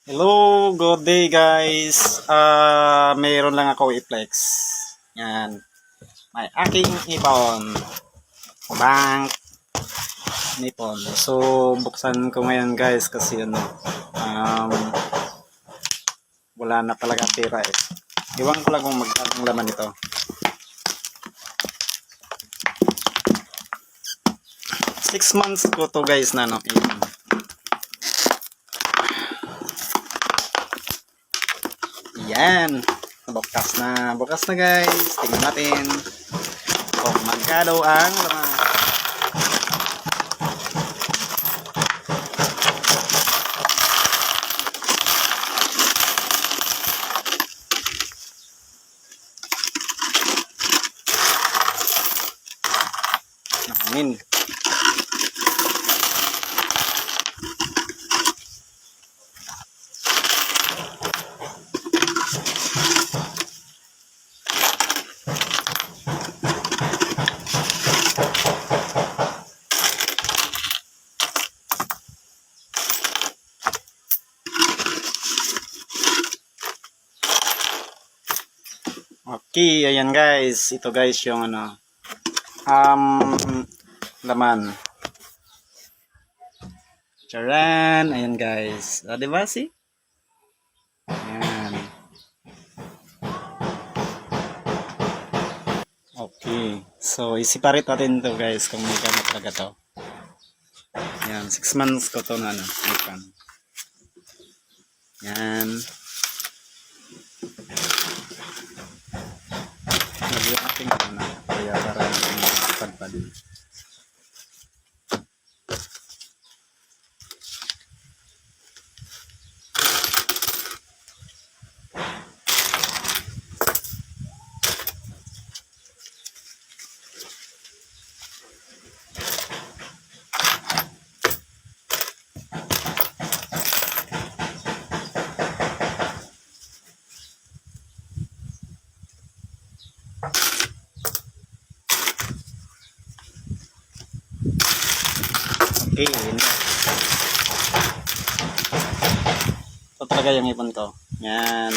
Hello, good day guys. Mayroon lang ako i-flex. Yan. May aking ipon. Bank nipon. So, buksan ko ngayon guys kasi wala na talaga pera eh. Iwan ko lang kung magkano laman ito. Six months ko to guys na ipon. Yan. Bukas na guys. Tingnan natin kung magkano ang laman. Nakamin. Okay, ayan guys. Ito guys yung laman. Charan, ayan guys. Diba si? Ayan. Okay. So, i-separate natin to guys kung may gamit talaga to. Ayan, 6 months ko to na ipon. Ayan. Lagyan natin kaya para padpad. Okay, yun. Ito talaga yung ipon ko. Yan.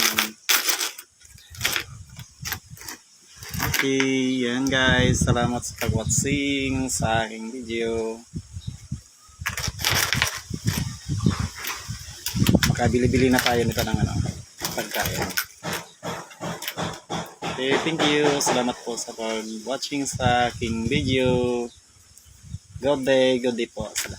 Okay, yan guys. Salamat sa pag-watching sa aking video. Makabili-bili na tayo nito ng pagkain. Okay, thank you. Salamat po sa pag-watching sa aking video. Good day po sa lahat.